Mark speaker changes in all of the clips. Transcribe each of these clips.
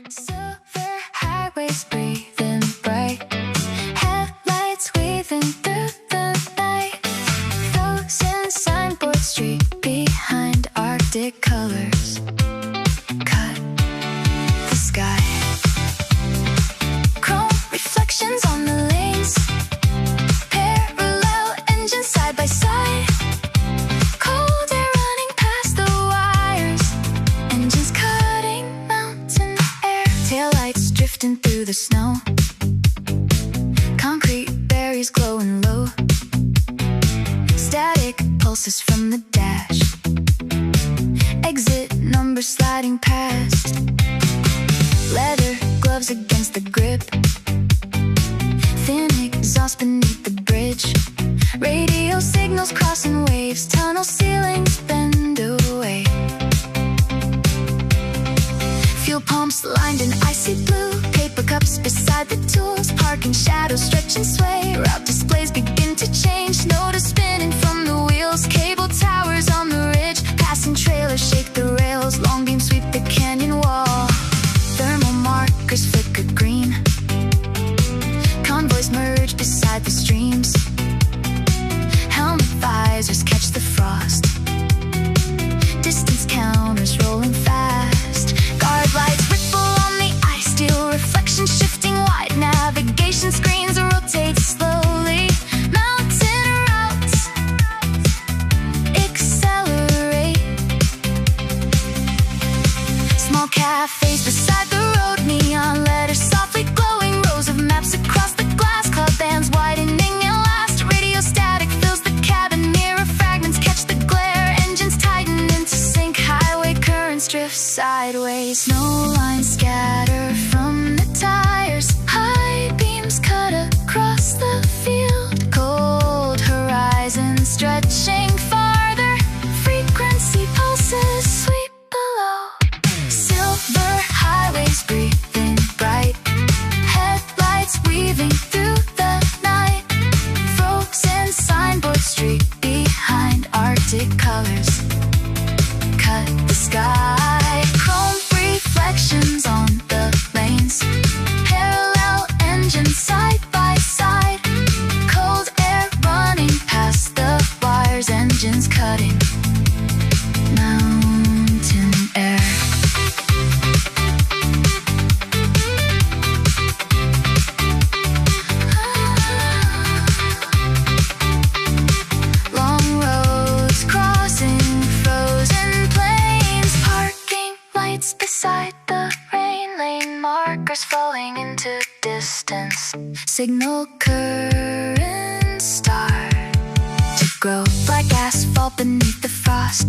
Speaker 1: Silver highways breathing bright, headlights weaving through the night, frozen signboard street behind Arctic colors cut the sky. Chrome reflections on the lanes, parallel engines side by side, cold air running past the wires, engines cutting mountain air, taillights drifting through the snow, concrete berries glowing low, static pulses from the dash, exit numbers sliding past, leather gloves against the grip, thin exhaust beneath the bridge, radio signals crossing waves, tunnel ceilings bend away, fuel pumps lined in icy blue, paper cups beside the tools, parking shadows stretch and sway, route displays begin to change, notice spinning from the wheels, cable towers on the ridge, passing trailers shake the rails, long beams sweep the canyon wall, thermal markers flicker green, convoys merge beside the streams, helmet visors catch the frost, distance counters rolling fast, guard lights ripple on the ice, steel reflections shifting wide, navigation screens rotate slowly, mountain routes accelerate, small cafes beside the road, neon letters softly glowing, rows of maps across the glass, club bands widening and last, radio static fills the cabin, mirror fragments catch the glare, engines tighten into sync, highway currents drift sideways, snow lines scatter from the tires, high beams cut across the field, cold horizons stretching farther, frequency pulses sweep below, silver highways breathing bright, headlights weaving through the night, frozen signboard street behind Arctic colors cut the sky, chrome reflections on the lanes, parallel engines side by side, cold air running past the wires, engines cutting mountain air. Long roads crossing frozen plains, parking lights beside the rain, lane markers falling into distance, signal currents start to grow like asphalt beneath the frost,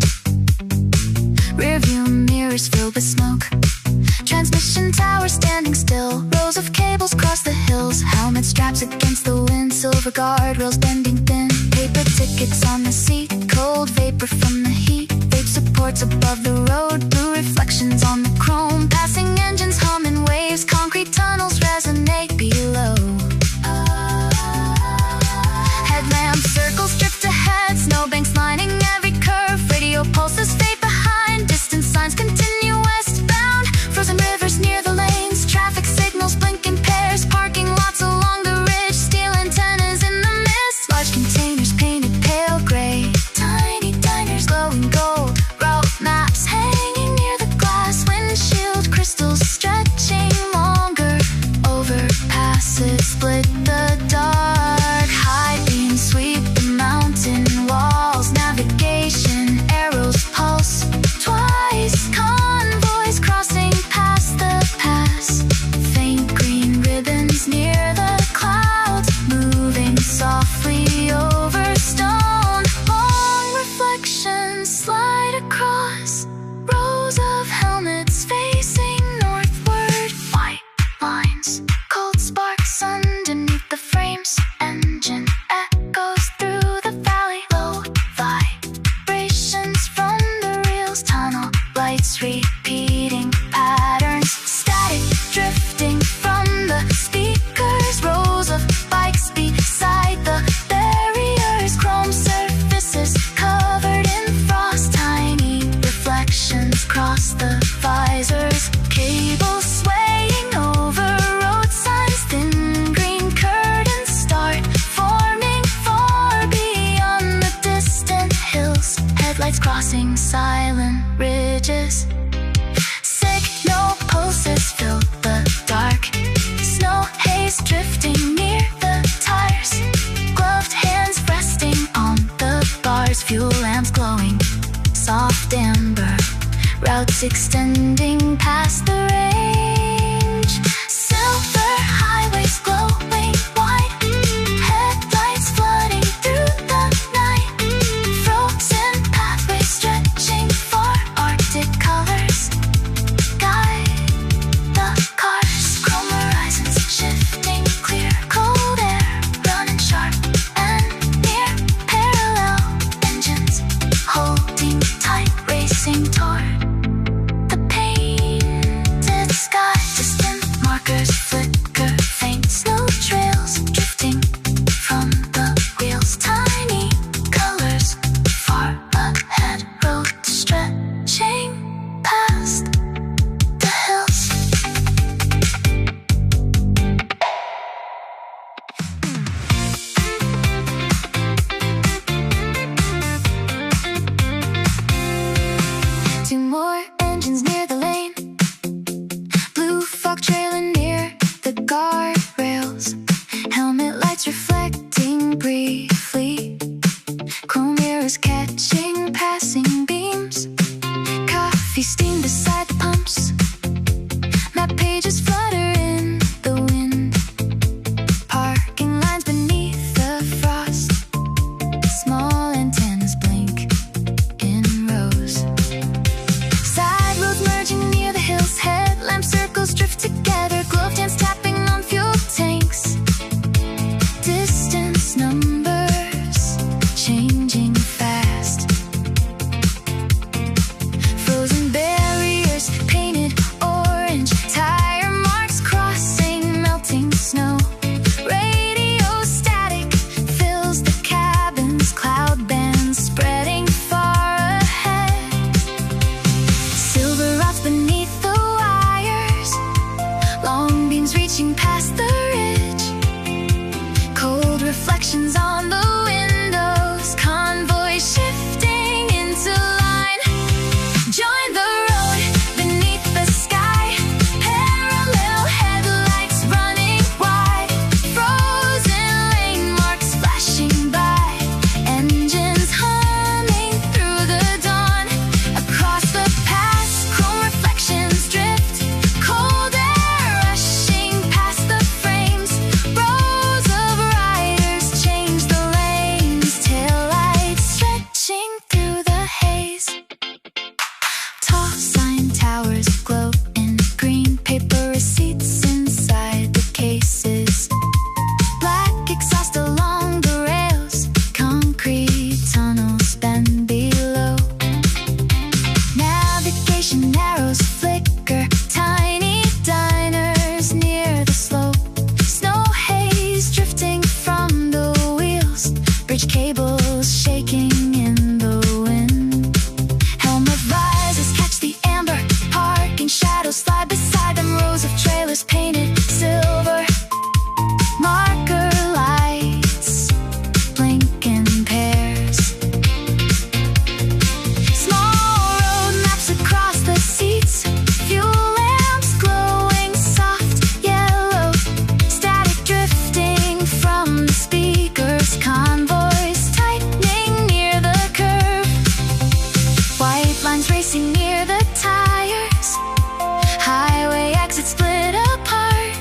Speaker 1: rearview mirrors filled with smoke, transmission towers standing still, rows of cables cross the hills, helmet straps against the wind, silver guardrails bending thin, paper tickets on the seat, cold vapor from the heat, vape supports above the road, blue reflections on the chrome, passing engines humming waves, concrete tunnels resonate below, headlamp circles drift ahead, snowbanks lining every curve, radio pulses fade behind, distance signs continue west, clouds extending past the range. Silver highways glowing wide, headlights flooding through the night. Frozen pathways stretching for Arctic colors guide the cars. Chrome horizons shifting clear, cold air running sharp and near. Parallel engines holding tight, racing toward the painted sky. Distant markers flicker, faint snow trails drifting from the wheels. Tiny colors far ahead, road stretching past the hills. Two more engines near the lane, blue fog trailing near the guardrails. Helmet lights reflecting briefly, chrome mirrors catching passing beams. Coffee steam beside the pumps, map pages flutter in the wind. Parking lines beneath the frost, small antennas blink in rows. Side roads merging near the hills, headlamp circles drift together. Glove hands tapping on fuel tanks. Distance numbers changing fast. Frozen barriers painted orange, tire marks crossing melting snow. Radio static fills the cabins, cloud bands spreading far ahead. Silver rods beneath the wires, long beams reaching past the ridge. Cold reflections on the windows, convoy shifting into line. Join the road beneath the sky, parallel headlights running wide. Frozen lane marks flashing by, engines humming through the dawn. Across the pass, chrome reflections drift, cold air rushing past the frames. Rows of riders change the lanes, taillights stretching through the haze. Tall sign towers glow in green, paper receipts inside the cases. Black exhaust along the rails, concrete tunnels bend below. Navigation arrows flicker, tiny diners near the slope. Snow haze drifting from the wheels, bridge cables shaking in the wind. Helmet visors catch the amber, parking shadows slide beside them. Rows of trailers painted silver, marker lights blink in pairs. Small road maps across the seats, fuel lamps glowing soft yellow. Static drifting from the speakers, convoys tightening near the curve. White lines racing near the tires, highway exits split apart.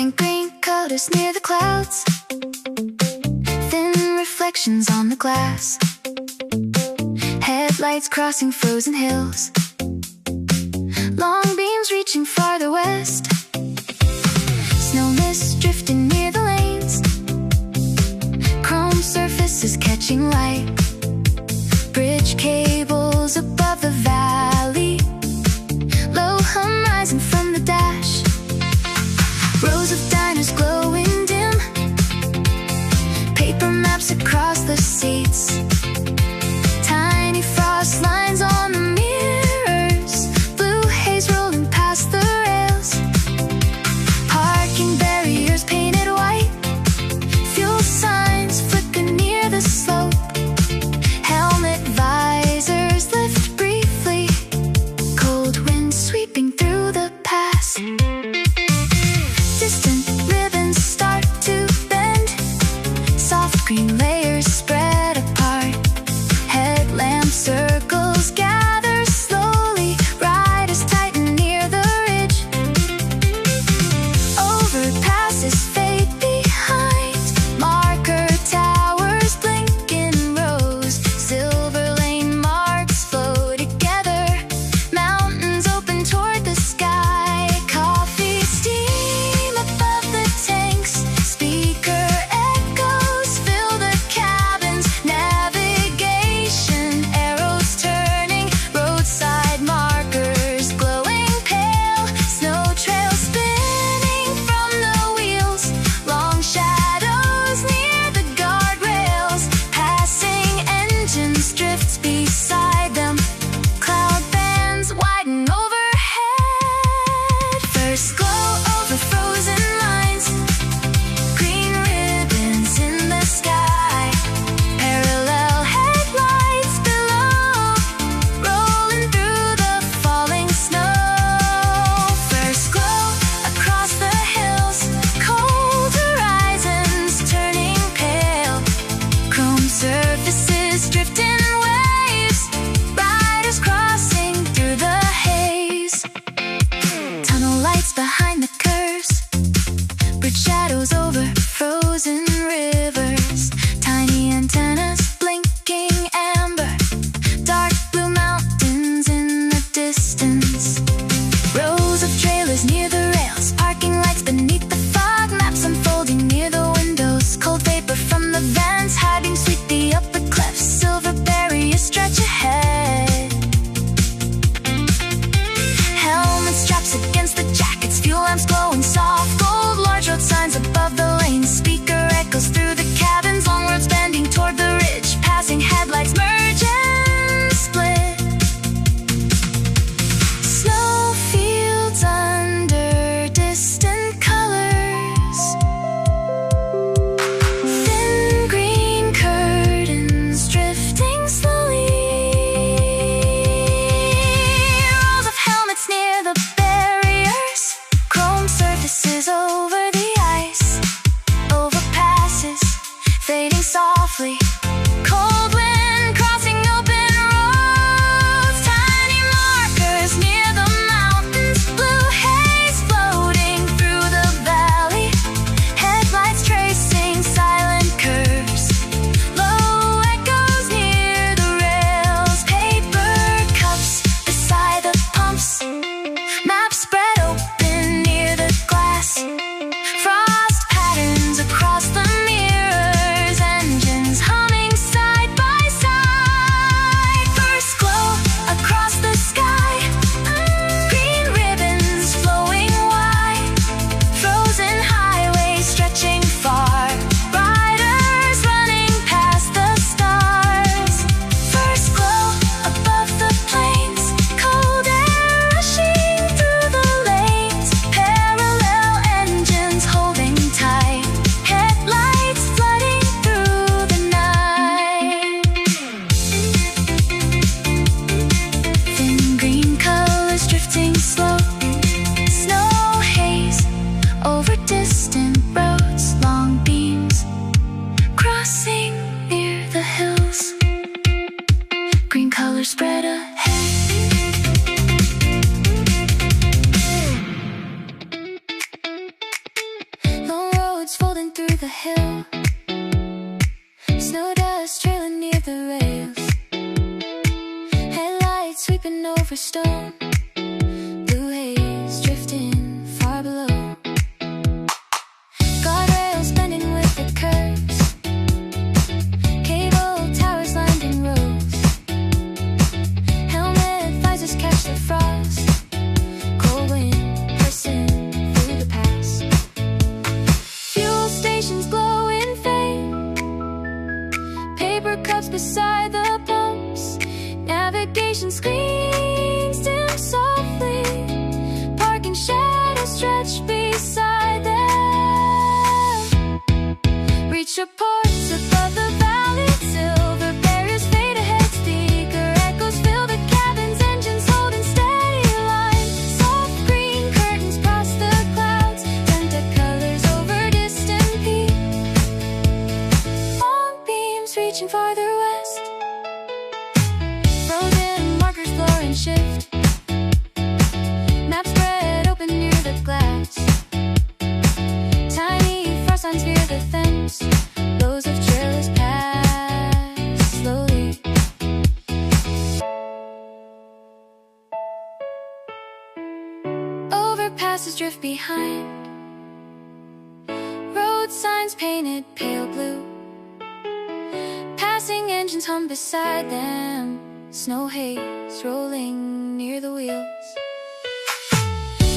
Speaker 1: Faint green colors near the clouds, thin reflections on the glass, headlights crossing frozen hills, long beams reaching farther west, snow mist drifting near the lanes, chrome surfaces catching light, bridge cables above the valley, low hum rising from the dash, rows of diners glowing dim, paper maps across the seats, tiny frost lines on the mirrors, blue haze rolling past the rails, parking barriers painted white, fuel signs flicker near the slope, helmet visors lift briefly, cold wind sweeping through the pass, distant ribbons start to bend, soft green layers spread apart, headlamp circles gather slowly, riders tighten near the ridge, overpasses fade behind, marker towers blink in rows, silver lane marks flow together, mountains open toward the sky, coffee steam above the tanks, speaker echoes fill the cabins, navigation arrows turning, roadside markers glowing pale, snow trails spinning from the wheels, long shadows near the guardrails, passing engines drifts beside them, cloud bands widen overhead, first glow over frozen lines, green ribbons in the sky, parallel headlights below, rolling through the falling snow, first glow across the hills, cold horizons turning pale, chrome surfaces drifting waves, riders crossing through the haze, tunnel lights behind the curves, bridge shadows over frozen rivers, tiny antennas blinking amber, dark blue mountains in the distance, rows of trailers near the rails, parking lights beneath the fog, maps unfolding near the windows, cold vapor from the vents hiding sweet the upper clefts, silver barriers stretch ahead, helmet straps against the jackets, fuel lamps glowing soft gold, large road signs above the lanes, speaker echoes through the cabins, long roads bending toward the ridge, passing headlights merge and split, snow fields under distant colors, thin green curtains drifting slowly, rows of helmets near the barriers, chrome surfaces over the ice, overpasses fading softly, cold wind crossing open roads, tiny markers near the mountains, blue haze floating through the valley, headlights tracing silent curves, low echoes near the rails, paper cups beside the pumps, maps spread open near the glass, frost patterns across the mirrors, engines humming side by side, first glow across the sky, green ribbons flowing wide, frozen highways stretching far, riders running past the stars, first glow above the plains, cold air rushing through the lanes, parallel engines holding tight, headlights flooding through the night, thin green colors drifting slow, snow haze over distant roads, long beams crossing near the hills, green colors spread ahead. Roads folding through the hill, snow dust trailing near the rails, headlights sweeping over stone, blue haze drifting far below, guardrails bending with the curves, cable towers lined in rows, helmet visors catch the frost, cold wind pressing through the pass, fuel stations glow in faint, paper cups beside the pumps, navigation screens dim softly, parking shadows stretch beside them, reach your ports above the valley, silver barriers fade ahead, speaker echoes fill the cabins, engines holding steady line, soft green curtains cross the clouds, turn to colors over distant peaks, long beams reaching farther west, frozen markers blur and shift, maps spread open near the glass, tiny frost lines near the fence, rows of trailers pass slowly, overpasses drift behind, road signs painted pale blue, passing engines hum beside them, snow haze rolling near the wheels,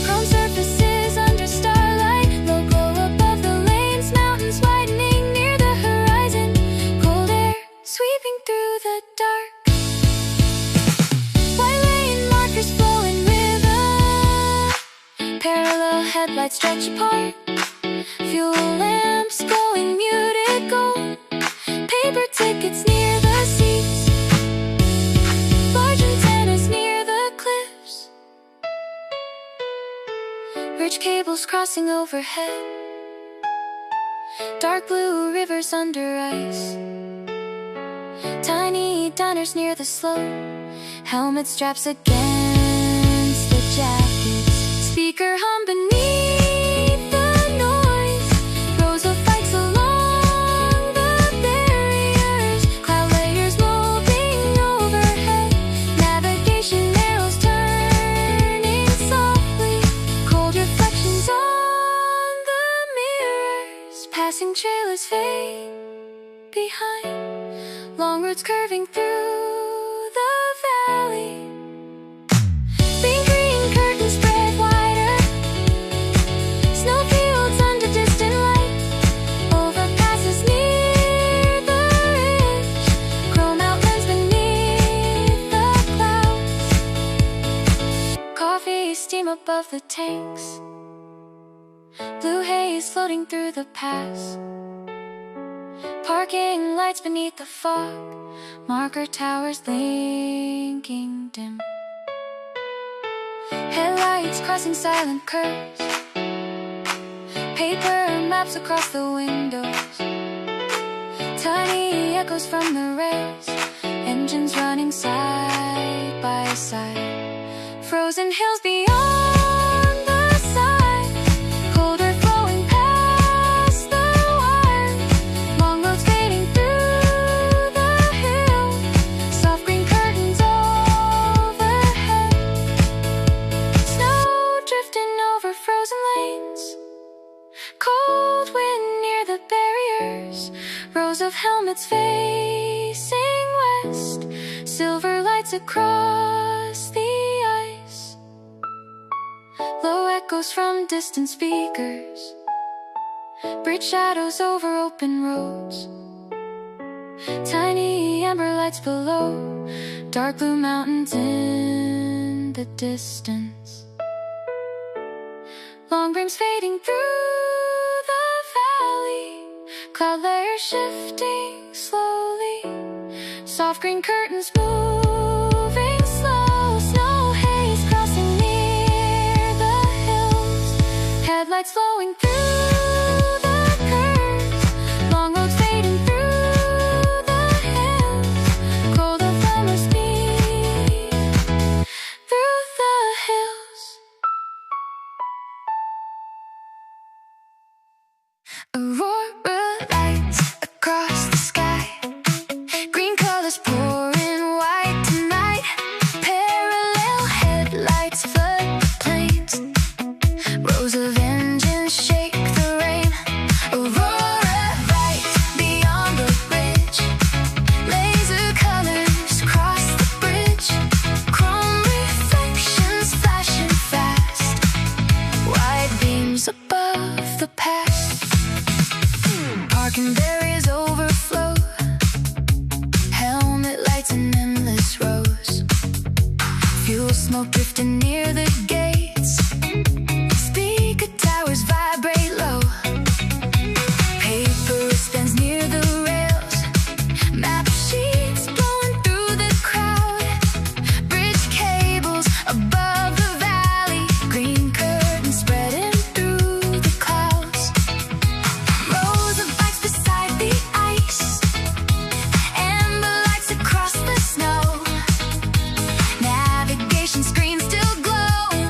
Speaker 1: chrome surfaces under starlight, low glow above the lanes, mountains widening near the horizon, cold air sweeping through the dark, white lane markers flowing rhythm, parallel headlights stretch apart, fuel lamps glowing muted gold, paper tickets near the seats, large antennas near the cliffs, rich cables crossing overhead, dark blue rivers under ice, tiny diners near the slope, helmet straps against the jackets, speaker hum beneath the noise, rows of bikes along the barriers, cloud layers moving overhead, navigation arrows turning softly, cold reflections on the mirrors, passing trailers fade behind, long roads curving through the valley, being green curtains spread wider, snowfields under distant light, overpasses near the ridge, chrome outlines beneath the clouds, coffee steam above the tanks, blue haze floating through the pass, parking lights beneath the fog, marker towers blinking dim, headlights crossing silent curves, paper maps across the windows, tiny echoes from the rails, engines running side by side, frozen hills beyond the side, cold earth flowing past the wires, long roads fading through the hills, soft green curtains overhead, snow drifting over frozen lanes, cold wind near the barriers, rows of helmets facing west, silver lights across the ice, low echoes from distant speakers, bridge shadows over open roads, tiny amber lights below, dark blue mountains in the distance, long beams fading through the valley, cloud layers shifting slowly, soft green curtains moving slow, snow haze crossing near the hills, headlights flowing through the curves, long roads fading through the hills, cold and summer speed through the hills. Aurora lights across the sky. Green colors pouring white tonight. Parallel headlights flood the plains. Rows of engines shake the rain. Aurora bright beyond the bridge. Laser colors cross the bridge. Chrome reflections flashing fast. Wide beams above the past. Parking barriers overflow. Helmet lights in endless rows. Fuel smoke drifting near the gates. Speaker towers vibrate low. Paper spins near the rails. Map sheets blowing through the crowd. Bridge cables above the valley. Green curtains spreading through the clouds. Rows of bikes beside the ice. Amber lights across the snow. Navigation screen still glowing.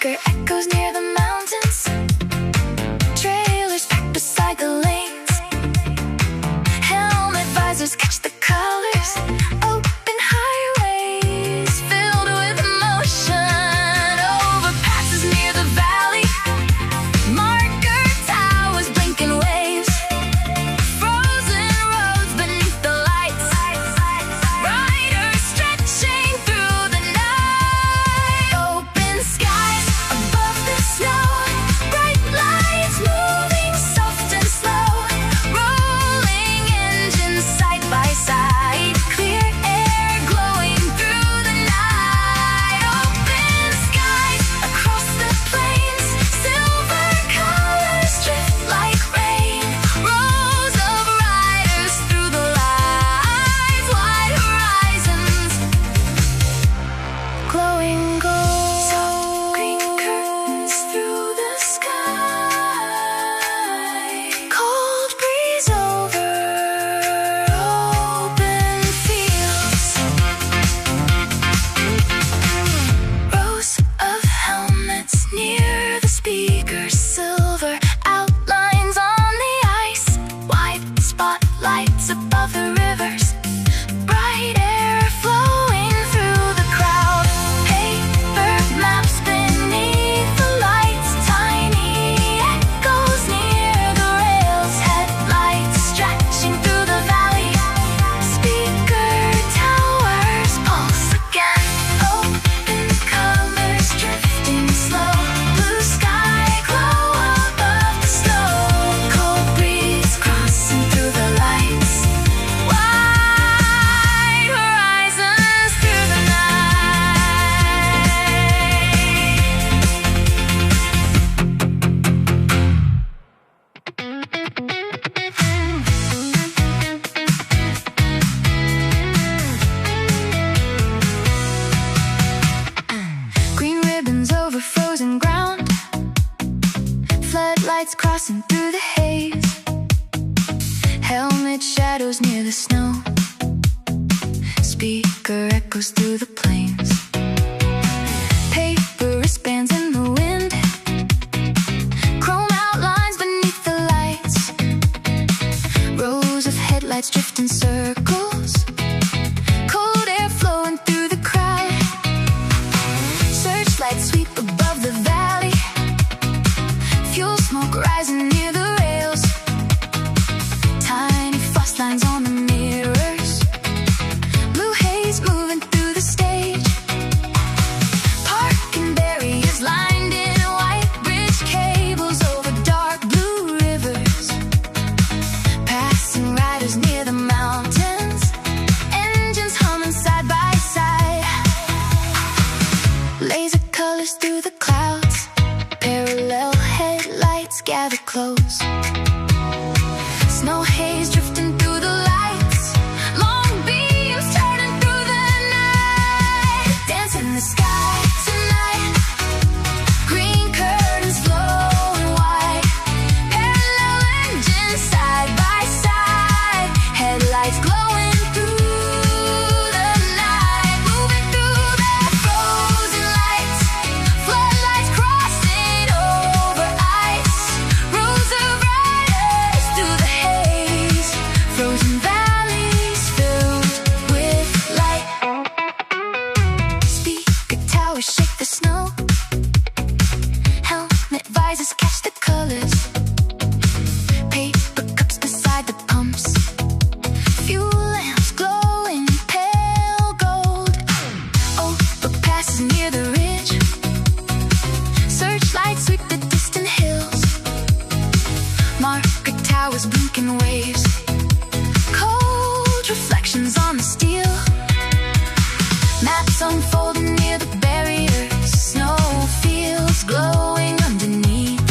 Speaker 1: Speaker echoes near the mountains. Trailers packed beside the lanes. Helmet visors catch the colors. Open highways filled with motion. Overpasses near the valley. Marker towers blinking waves. Frozen roads beneath the lights. Riders stretching through the night. Open skies above the snow. Bright lights moving soft and slow. Rolling engines side by side. Clear air glowing through the night. Open skies across the plains. Silver colors drift like rain. Rows of riders through the lights. Wide horizons glowing gold. Soft green curtains through the sky. Cold breeze over open fields. Rows of helmets near the speakers. Silver outlines on the ice. White spotlights above the rivers. Bright air flowing through the crowd. Paper maps beneath the lights. Tiny echoes near the rails. Headlights stretching through the valley. Speaker towers pulse again. Open colors drifting slow. Blue sky glow above the snow. Cold breeze crossing through the lights. Wide horizons through the night. Green ribbons over frozen ground. Floodlights crossing through the haze. Helmet shadows near the snow. Speaker echoes through the plains. Paper wristbands in the wind. Chrome outlines beneath the lights. Rows of headlights drift in circles. Cold air flowing through the crowd. Searchlights sweep above the valley. Fuel smoke rising near the rails. Tiny frost lines on the mirrors. Blue haze moving through the stage. Parking barriers lined in white bridge cables over dark blue rivers. Passing riders near the mountains. Engines humming side by side. Laser colors through the clouds. Parallel headlights gather close. Snow haze drifting through the lights. Long beams turning through the night. Dance in the sky tonight. Green curtains flowing wide. Parallel engines side by side. Headlights glowing through the night. Moving through the frozen lights. Floodlights crossing over ice. Rows of riders through the haze. Frozen valleys filled with light. Speaker towers shake the snow. Helmet visors catch the colors. Paper cups beside the pumps. Fuel lamps glowing pale gold. Overpasses near the ridge. Searchlights sweep the distant hills. Marker towers blinking waves. Cold reflections on the steel. Maps unfolding near the barriers. Snow fields glowing underneath.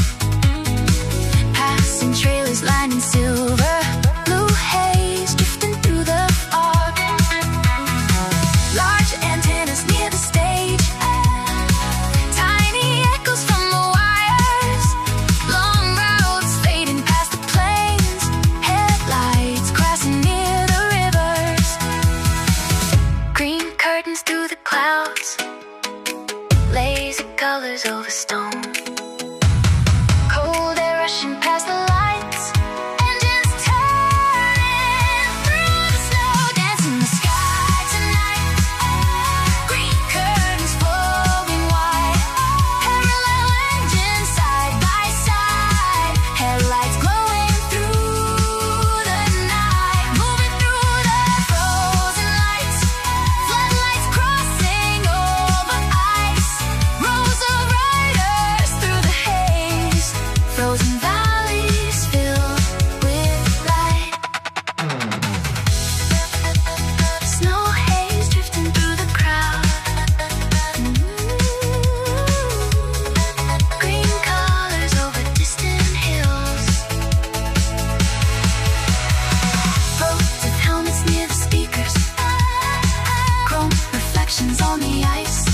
Speaker 1: Cold air rushing past the lights, engines turning through the snow, dancing the sky tonight. Green curtains flowing wide, parallel engines side by side, headlights glowing through the night, moving through the frozen lights, floodlights crossing over ice, rows of riders through the haze, frozen valleys filled with light. Snow haze drifting through the crowd. Green colors over distant hills. Rows of helmets near the speakers. Chrome reflections on the ice.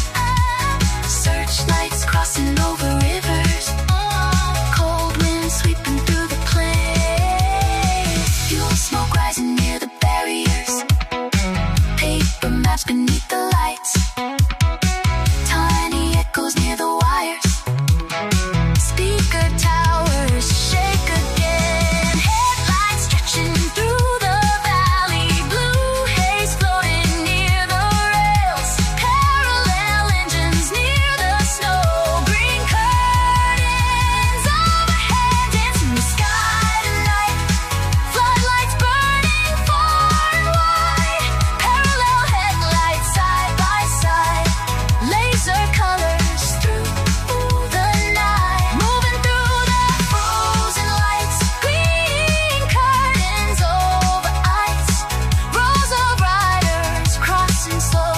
Speaker 1: Searchlights crossing over rivers. Cold wind sweeping through the place. Fuel smoke rising near the barriers. Paper maps beneath the lights. Tiny echoes near the wires. Speaker towers shake again. Headlights stretching through the valley. Blue haze floating near the rails. Parallel engines near the snow. Green curtains overhead, dancing the sky tonight. Floodlights burning far and wide. Parallel headlights side by side. Laser colors through the night, moving through the frozen lights. Green curtains over ice, rows of riders crossing slow,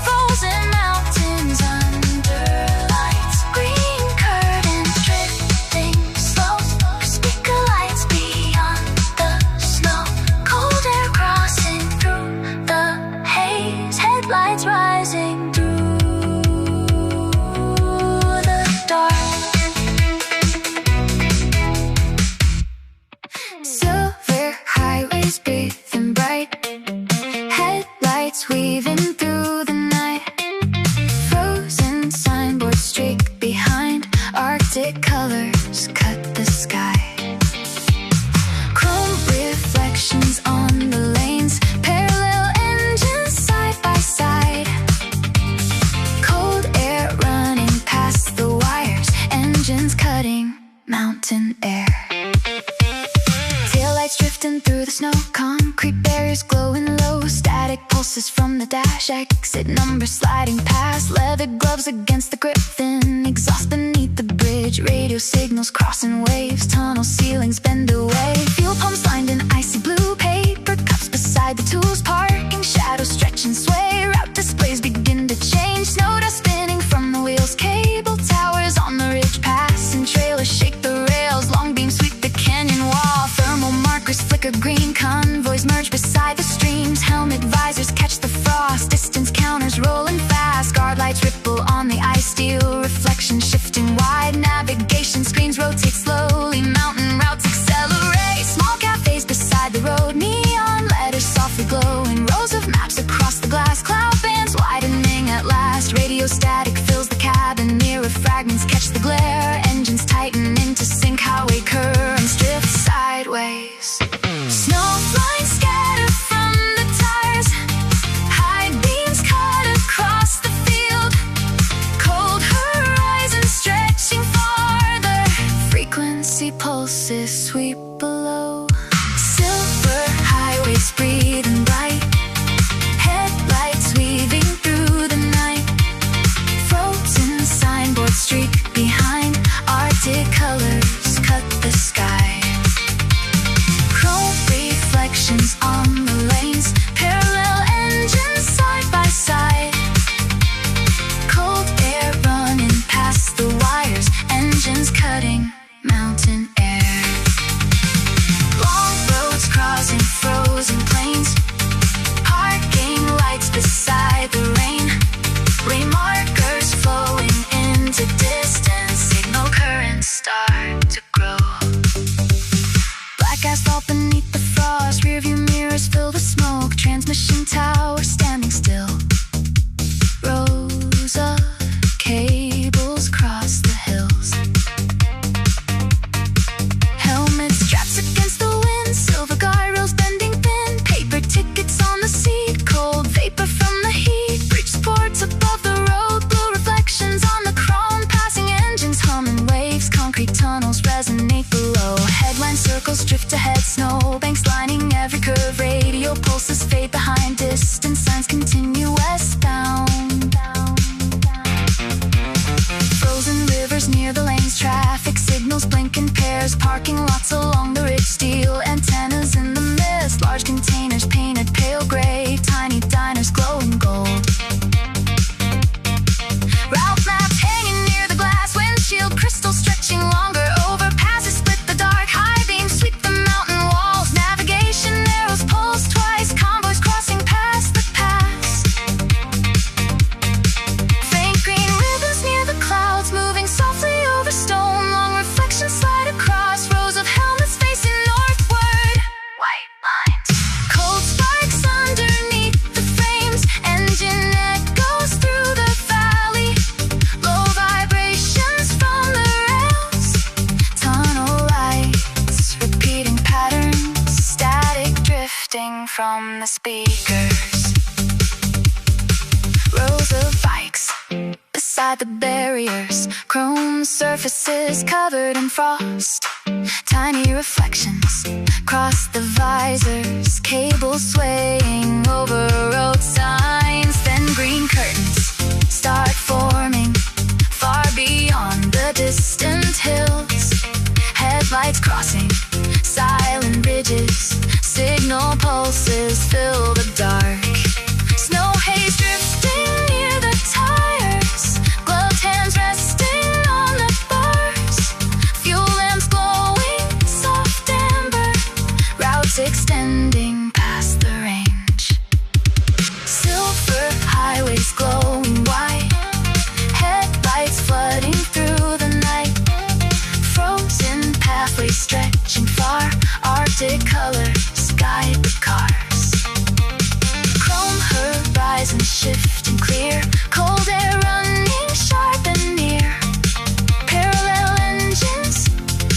Speaker 1: frozen mountains under lights. Green curtains drifting slow, speaker lights beyond the snow. Cold air crossing through the haze, headlights rising through the dark. Silver highways breathing bright, headlights weaving through the night. Frozen signboards streak behind, Arctic colors cut the sky. Chrome reflections on the lanes, parallel engines side by side. Cold air running past the wires, engines cutting mountain air. Taillights drifting through the snow, concrete barriers glowing low, static pulses from the dash, exit numbers sliding past, leather gloves against the grip, thin exhaust beneath the bridge, radio signals crossing waves, tunnel ceilings bend away, fuel pumps lined in icy blue, paper cups beside the tools, parking shadows stretch and sway, route displays begin to change, snow dust spinning from the wheels, cable towers on the ridge pass, and trailers shake the rails, long beams sweep the canyon wall, thermal markers flicker green, convoys merge beside the streams, helmet visors catch the frost, distance counters rolling fast, guard lights ripple on the ice, steel reflections shifting wide, navigation screens rotate slowly, mountain routes accelerate, small cafes beside the road, neon letters softly glowing, rows of maps across the glass, cloud bands widening at last, radio static fills the cabin, mirror fragments catch the glare, engines tighten into sync, highway currents drift sideways. Snow flying scattered from the tires, high beams cut across the field, cold horizon stretching farther, frequency pulses sweep below, silver highways breathing bright, headlights weaving through the night, frozen signboards streak behind, Arctic colors cut the sky. Chrome reflections on the lanes, parallel engines side by side, cold air running past the wires, engines cutting mountain air, long roads crossing frozen plains, parking lights beside the rain, rain markers flowing into distance, signal currents start to grow, black asphalt beneath the frost, rearview mirrors filled with smoke, transmission tower standing still, rows of cables cross the Snowbanks lining every curve, radio pulses fade behind, distant signs continue westbound. Frozen rivers near the lanes, traffic signals blink in pairs, parking lots along the ridge, steel antennas in the mist, large containers painted pale gray, tiny diners glowing gold. Route maps hanging near the glass windshield, crystals stretching longer, overpasses split the dark, high beams sweep the mountain walls, navigation arrows pulse twice, convoys crossing past the pass. Faint green ribbons near the clouds, moving softly over stone, long reflections slide across, rows of helmets facing northward, white lines. Cold sparks underneath the frames, engine echoes through the valley, low vibrations from the rails, tunnel lights repeating patterns, static drifting from the speakers. Rows of bikes beside the barriers, chrome surfaces covered in frost, tiny reflections cross the visors, cables swaying over road signs, then green curtains start forming far beyond the distant hills, headlights crossing silent ridges, signal pulses fill the dark, snow haze drifting near the tires, gloved hands resting on the bars, fuel lamps glowing soft amber, routes extending past the range, silver highways glowing white, headlights flooding through the night, frozen pathways stretching far, arctic colors guide the cars, chrome horizons shifting clear, cold air running sharp and near, parallel engines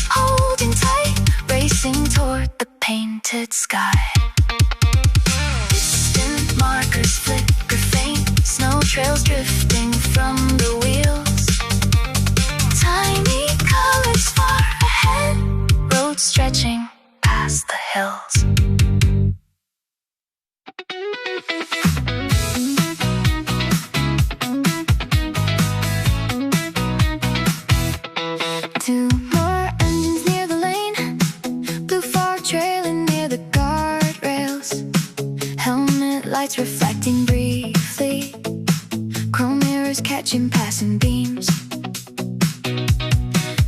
Speaker 1: holding tight, racing toward the painted sky, distant markers flicker faint, snow trails drifting from the wheels, tiny colors far ahead, roads stretching past the hills. Two more engines near the lane, blue fog trailing near the guardrails, helmet lights reflecting briefly, chrome mirrors catching passing beams,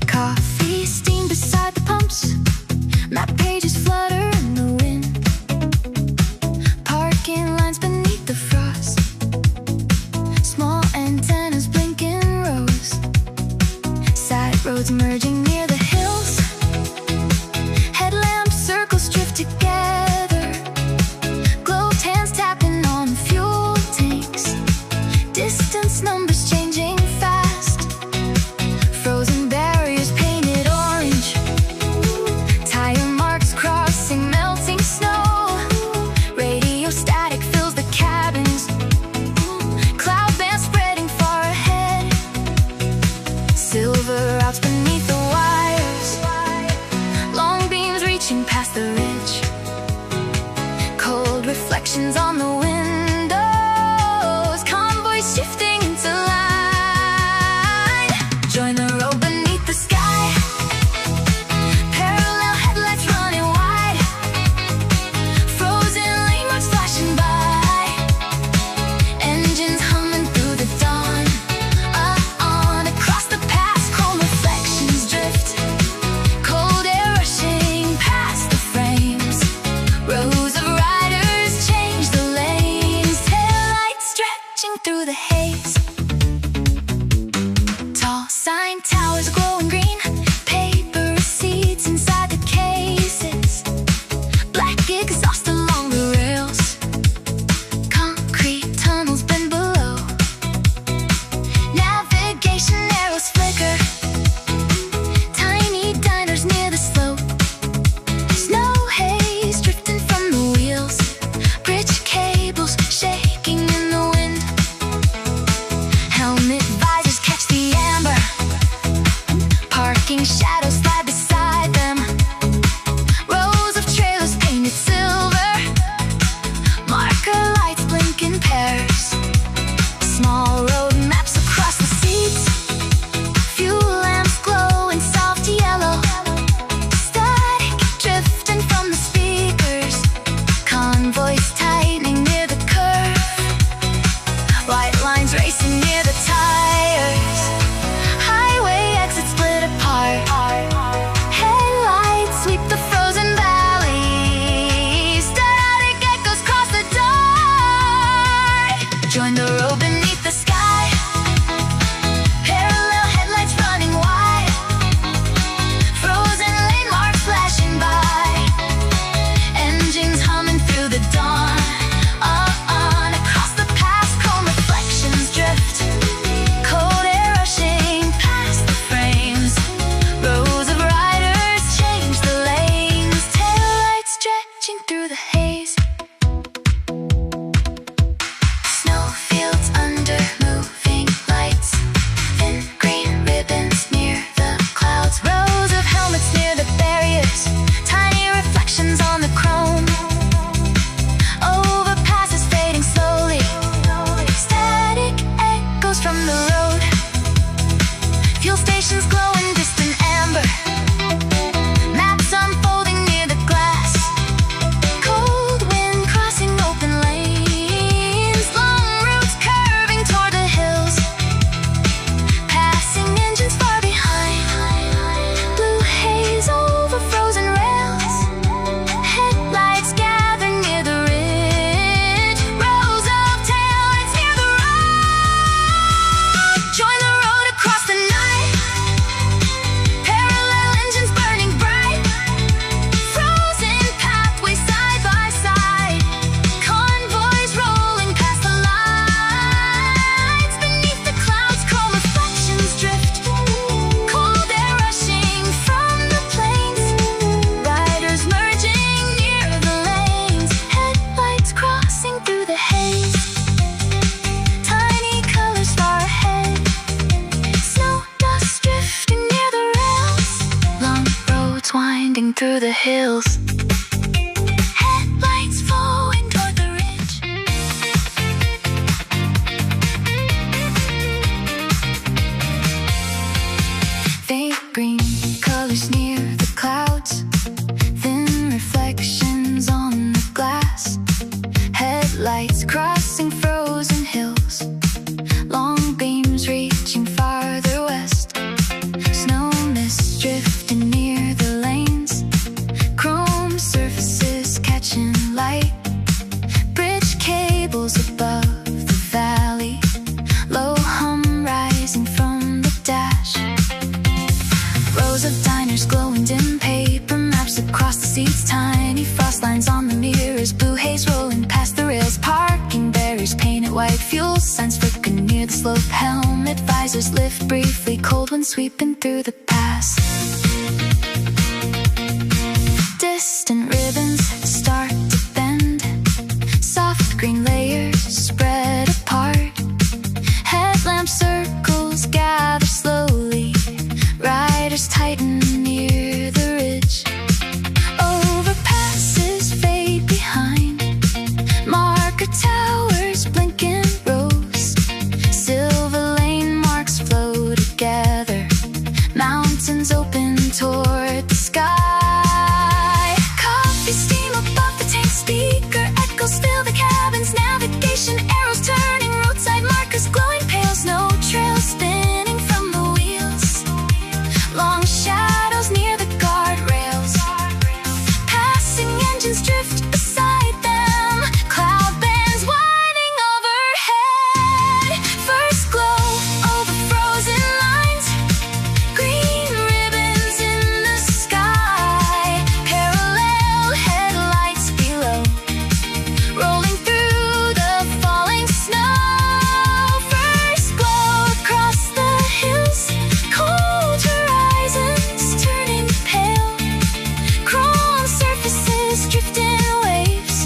Speaker 1: coffee steam beside the pumps, map pages flutter in the wind, parking lines beneath the frost, small antennas blink in rows, side roads merging near the hills, headlamp circles drift together, gloved hands tapping on fuel tanks, distance numbers changing fast, frozen barriers painted orange, tire marks crossing melting snow, radio static fills the cabins, cloud bands spreading far ahead, silver routes beneath the wires, long beams reaching past the ridge, cold reflections on the windows, convoys shifting into line, join the road beneath the sky, parallel headlights running wide, frozen lane marks flashing by, engines humming through the dawn, on across the pass, chrome reflections drift, cold air rushing past the frames, rows of riders change the lanes, taillights stretching through the haze, tall sign towers glowing green, paper receipts inside the cases, black exhaust along the rails, concrete tunnels bend below, navigation arrows flicker, tiny diners near the slope, snow haze drifting from the wheels, bridge cables shaking in the wind, helmet visors catch the amber, parking shadows slide beside them, rows of trails reflections glow in distant amber. Maps unfolding near the glass. Cold wind crossing open lanes. Long routes curving toward the hills. Passing engines far behind. Blue haze over frozen rails. Headlights gather near the ridge. Rows of taillights near the road. Join the road across the night. Parallel engines burning bright. Frozen pathways side by side. Convoys rolling past the lights. Beneath the clouds, chrome reflections drift. Cold air rushing from the plains. Riders merging near the lanes. Headlights crossing through the haze. Tiny colors far ahead. Snow dust drifting near the rails. Long roads winding through the hills. Headlights flowing toward the ridge. Faint green colors near the clouds. Thin reflections on the glass. Headlights crossing frozen hills. Long beams reaching farther west. Snow mist drifting near the lanes. Chrome surfaces catching light. Bridge cables above the valley. Low hum rising from the dash. Rows of diners glowing dim paper maps across the seats. Tiny frost lines on the mirrors. Blue haze rolling past the rails. Parking barriers painted white. Fuel signs flickering near the slope. Helmet visors lift briefly. Cold wind sweeping through the pass. Distant ribbons start to bend. Soft green layers spread apart. Headlamp circles gather slowly. Riders tighten near the ridge. Overpasses fade behind. Marker towers blink in rows. Silver lane marks flow together. Mountains open toward the sky. Coffee steam above the tank. Speaker echoes fill the cabins. Navigation arrows turning. Roadside markers glowing pale. Snow trails spinning from the wheels. Long shadows near the guardrails. Passing engines drift beside them. Cloud bands winding overhead. First glow over frozen lines. Green ribbons in the sky. Parallel headlights below. Rolling through the falling snow. First glow across the hills. Cold horizons turning pale. Chrome surfaces drifting waves.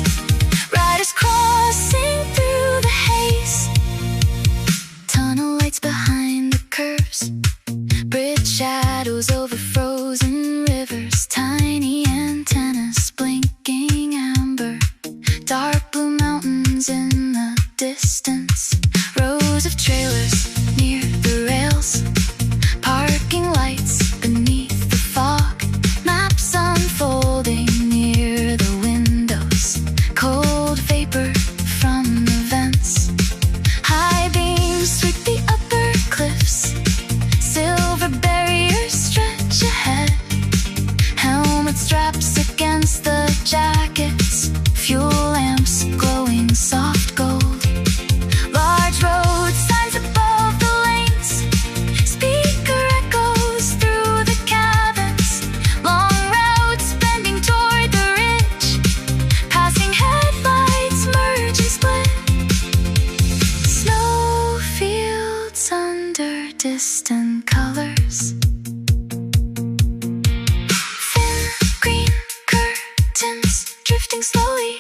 Speaker 1: Riders crossing through the haze. Tunnel lights behind the curves. Bridge shadows over frozen rivers. Tiny antennas blinking amber. Dark blue mountains in the distance. Rows of trailers near the rails. Parking lights beneath the fog. Maps unfolding near the windows. Cold vapor from the vents. High beams sweep the upper cliffs. Silver barriers stretch ahead. Helmet straps against the jackets. Fuel lamps glowing soft gold. Large road signs above the lanes. Speaker echoes through the cabins. Long routes bending toward the ridge. Passing headlights merge and split. Snowfields under distant colors. Thin green curtains drifting slowly.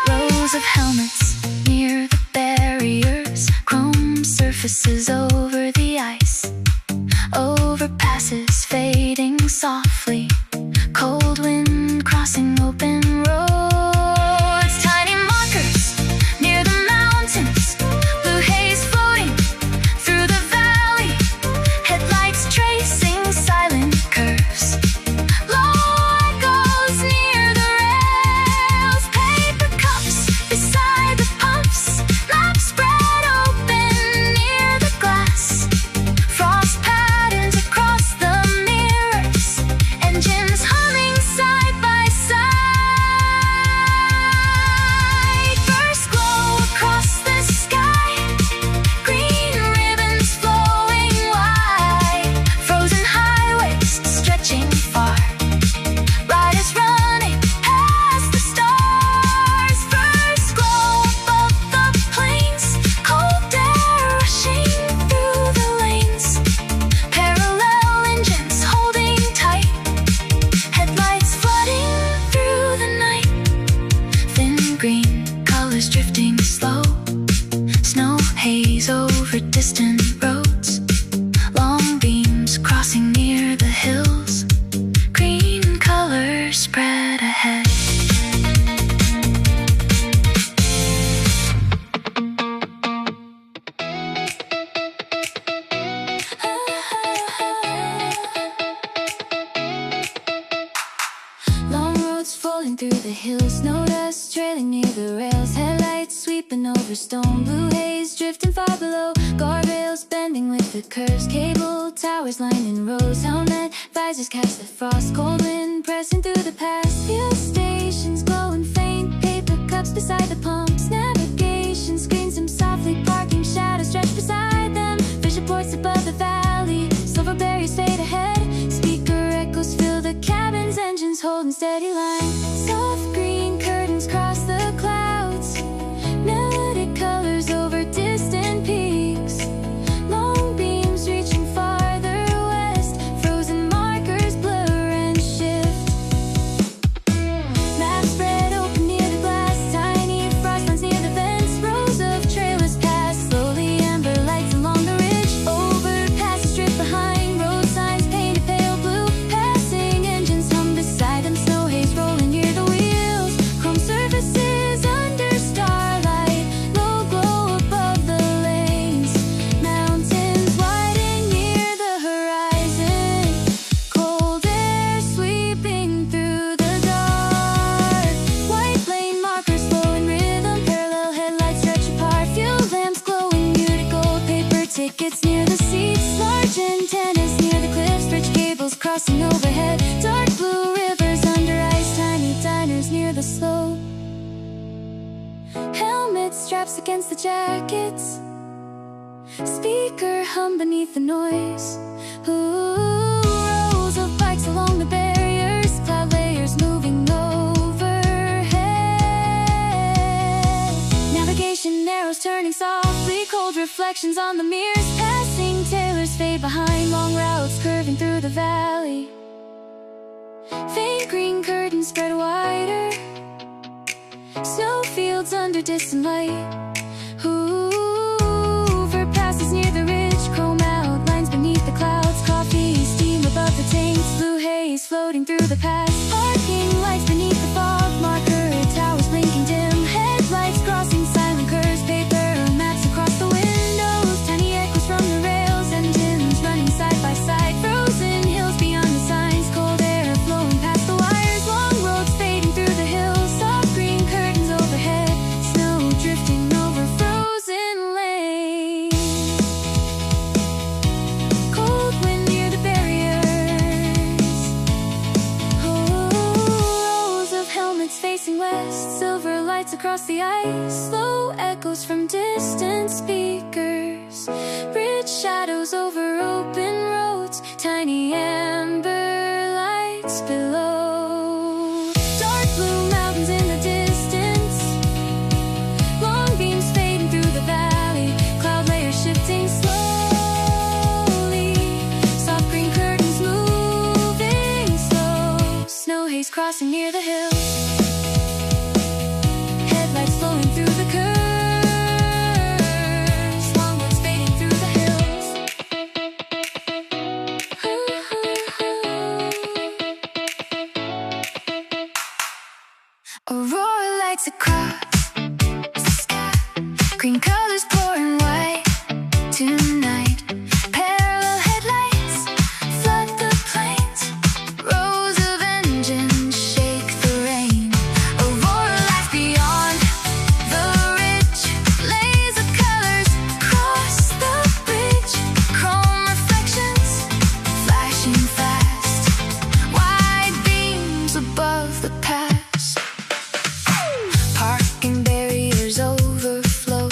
Speaker 1: Rows of helmets near the barriers. Chrome surfaces over the ice. Overpasses fading softly. Cold wind crossing open roads. Tiny markers near the mountains. Blue haze floating through the valley. flowing through the hills, snow dust trailing near the rails, headlights sweeping over stone, blue haze drifting far below, guardrails bending with the curves, cable towers lined in rows, helmet visors catch the frost, cold wind pressing through the past, fuel stations glowing faint, paper cups beside the pumps, navigation screens them softly, parking shadows stretch beside them, vision ports above the valley, silver berries fade ahead, speaker echoes fill the cabins, engines holding steady line, soft green curtains cross the clouds, melodic colors over distant peaks, long beams reaching farther west, frozen markers blur and shift, maps spread open near the glass, tiny frost lines near the vents, rows of trailers pass slowly, amber lights along the ridge, overpasses drift behind, road signs painted pale blue, passing engines hum beside them, snow haze rolling near the wheels, chrome surfaces under starlight, low glow above the lanes, mountains widen near the horizon, cold air sweeping through the dark, white lane markers flow in rhythm, parallel headlights stretch apart, fuel lamps glowing muted gold, paper tickets near the seats, large antennas near the cliffs, bridge cables crossing overhead, dark blue rivers under ice, tiny diners near the slope, helmet straps against the jackets, speaker hum beneath the noise, ooh, rows of bikes along the barriers, cloud layers moving overhead, navigation arrows turning softly, cold reflections on the mirrors, passing tailors fade behind, long routes curving through the valley, faint green curtains spread wider, snowfields under distant light, overpasses near the ridge, chrome outlines beneath the clouds, coffee steam above the tanks, blue haze floating through the past, parking lights beneath the fog, marker towers blinking dim, headlights crossing silent curves, paper maps across the windows, tiny echoes from the rails, engines running side by side, frozen hills beyond the signs, cold air flowing past the wires, long roads fading through the hills, soft green curtains overhead, snow drifting over frozen lanes, cold wind near the barriers, rows of helmets facing west, silver lights across the ice, slow echoes from distant speakers, rich shadows over open roads, tiny amber lights below, dark blue mountains in the distance, long beams fading through the valley, cloud layers shifting slowly, soft green curtains moving slow, snow haze crossing near the hills, headlights flowing through the curves, long roads fading through the hills, Aurora lights across the sky, green colors pouring white tonight, parallel headlights flood the plains, rows of engines shake the rain, Aurora lights beyond the ridge, laser colors cross the bridge, chrome reflections flashing fast, wide beams above the pass, parking barriers overflow,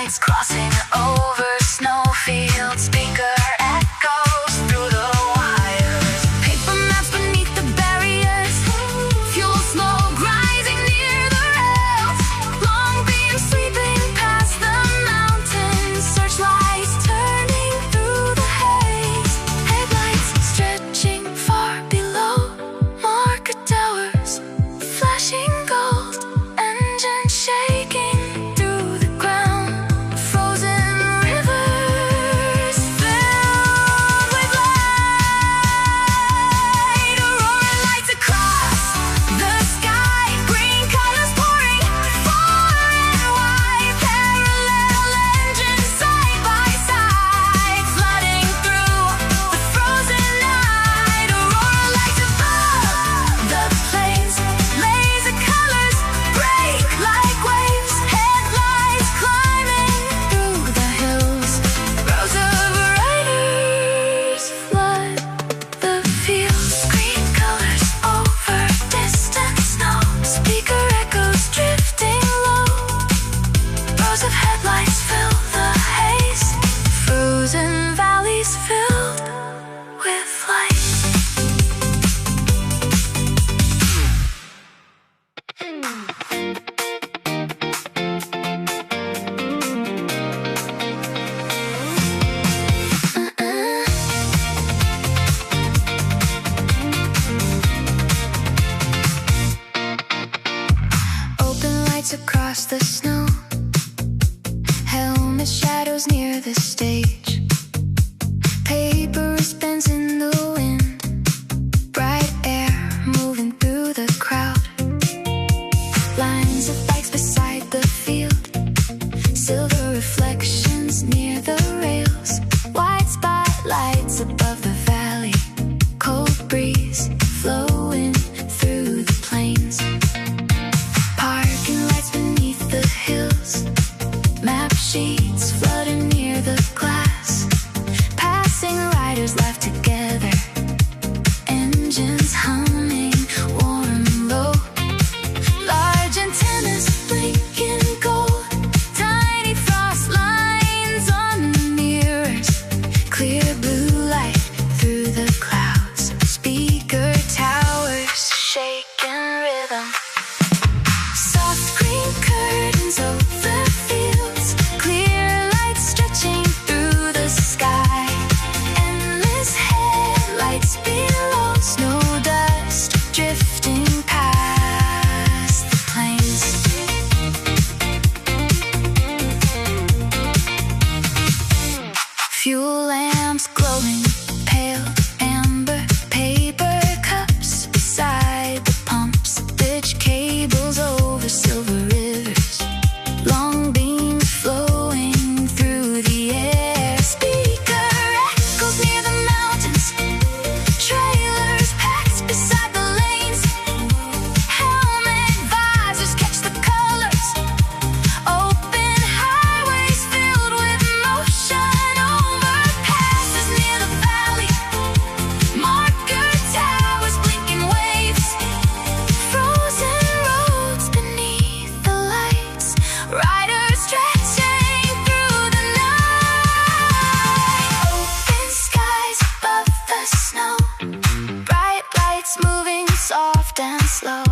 Speaker 1: Headlights crossing over snowfields. Speaker echoes through the wires. Paper maps beneath the barriers. Fuel smoke rising near the rails. Long beams sweeping past the mountains. Searchlights turning through the haze. Headlights stretching far below. Market towers flashing gold. Engine shaking through the ground. Frozen rivers filled with light. Aurora lights across the sky. Green colors pouring far and wide. Parallel engines side by side, flooding through the frozen night. Aurora lights above the plains. Laser colors break like waves. Headlights climbing through the hills. Rows of riders flood the fields. Green colors over distant snow. Speaker echoes drifting low. Rows of headlights fill the haze. Frozen valleys filled with light. Open lights across the snow. Helmet shadows near the stage. Paper spins in the wind. Bright air moving through the crowd. Lines of bikes beside the field. Silver reflections near the rails. White spotlights above the valley. Cold breeze flowing through the plains. Parking lights beneath the hills. Map sheets flooding near the glass. Passing riders laugh together. Engines humming warm low. Large antennas blinking gold. Tiny frost lines on the mirrors. Clear blue light through the clouds. Speaker towers shaking rhythm. Soft green curtains over fields. Clear lights stretching through the sky. Endless headlights below. Snow dust drifting past the plains. Fuel lamps glowing pale amber. Paper cups beside the pumps. Bridge cables over silver rivers. Long beams flowing through the air. Speaker echoes near the mountains. Trailers packed beside the lanes. Helmet visors catch the colors. Open highways filled with motion. Overpasses near the valley. Marker towers blinking waves. Frozen roads beneath the lights. Riders stretching through the night. Open skies above the snow. Bright lights moving soft and slow.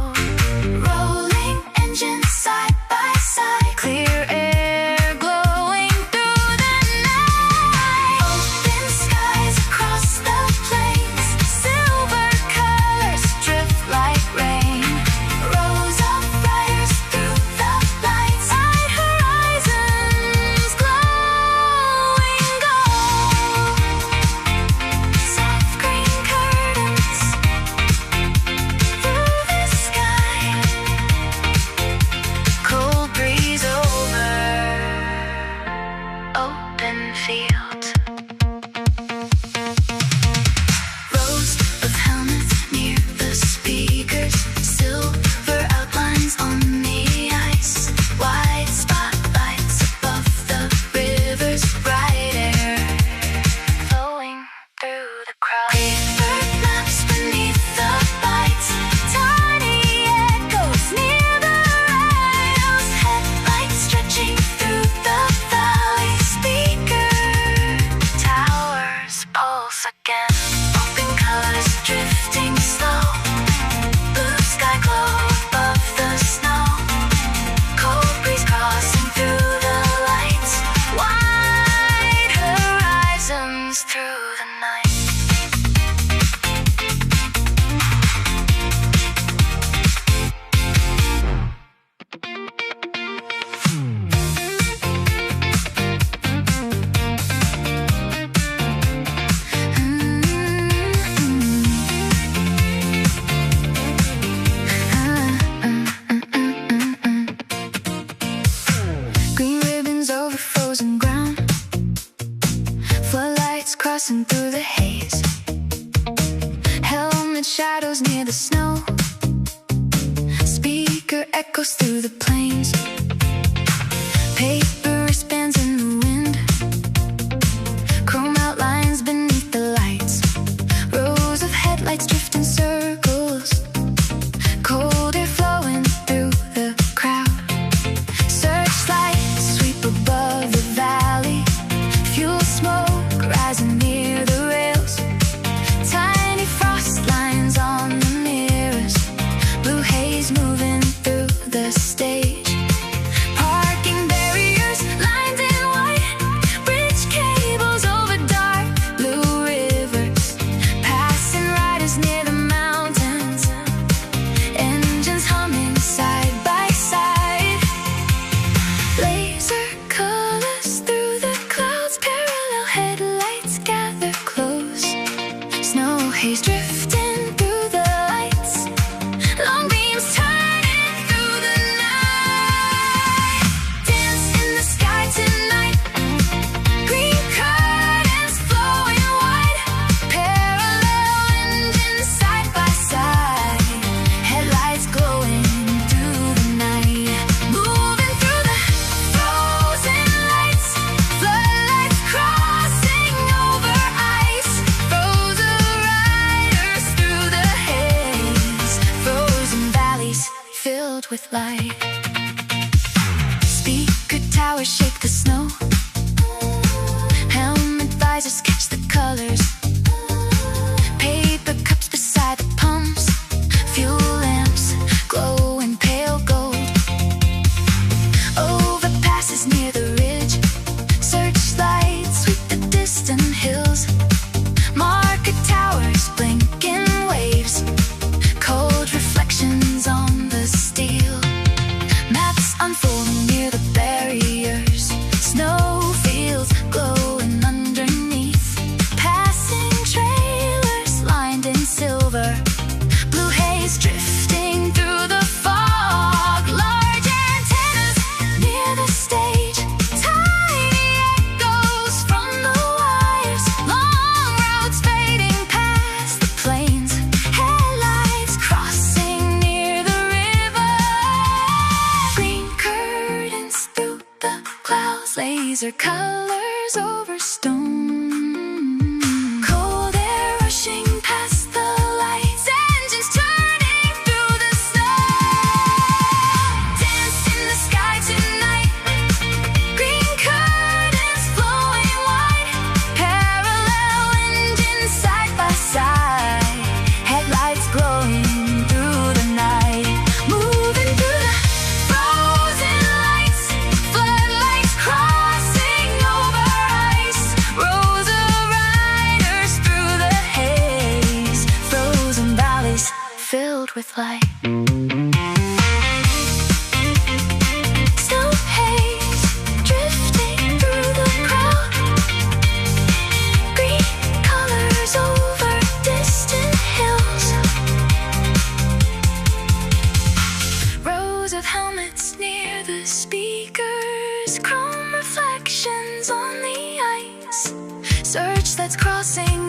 Speaker 1: Rolling engines side by side. Clear air glowing through the night. Open skies across the plains. Silver colors drift like rain. Rows of riders through the lights. Side horizons glowing gold. Soft green curtains through the sky. Cold breeze over open field. Rows of helmets near the speakers. Silver outlines on the ice. Wide spotlights above the rivers. Bright air flowing through the crowd. Paper maps beneath the lights. Tiny echoes near the rails. Headlights stretching through the valley. crossing through the haze. Helmet shadows near the snow. Speaker echoes through the plains. Paper wristbands in the wind. Chrome outlines beneath the lights. Rows of headlights drift in circles. Cold air flowing through the crowd. Searchlights sweep above the valley. Fuel smoke rising near the rails. Tiny frost lines on the mirrors. Blue haze moving through the stage. Parking barriers lined in white. Bridge cables over dark blue rivers. Passing riders near the mountains. Engines humming side by side. Laser colors through the clouds. Parallel headlights gather close. Snow haze drifting through the lights. Long beams turning through the night. Dance in the sky tonight. Green curtains flowing wide. Parallel engines side by side. Headlights glowing through the night. Moving through the frozen lights. Floodlights crossing over ice. Frozen riders through the haze. Frozen valleys filled with light. Speaker towers shake the snow. Helmet visors catch the colors. Paper cups beside the pumps. Fuel lamps glow in pale gold. Overpasses near the ridge. Searchlights sweep the distant hills. Market towers blink in waves. Cold reflections on the steel. Maps unfolding near the barriers. Snowfields glowing underneath. Passing trailers lined in silver. Blue haze drifting through the fog. Large antennas near the stage. Tiny echoes from the wires. Long roads fading past the plains. Headlights crossing near the river. Green curtains through the clouds. Laser colors over stone. Cold air rushing past the lights. Engines turning through the snow. Dance in the sky tonight. Green curtains flowing wide. Parallel engines side by side. Headlights glowing through the night. Moving through the frozen lights. Floodlights crossing over ice. Rows of riders through the haze. Frozen valleys filled with light. Snow haze drifting through the crowd. Green colors over distant hills. Rows of helmets near the speakers. Chrome reflections on the ice. Searchlights crossing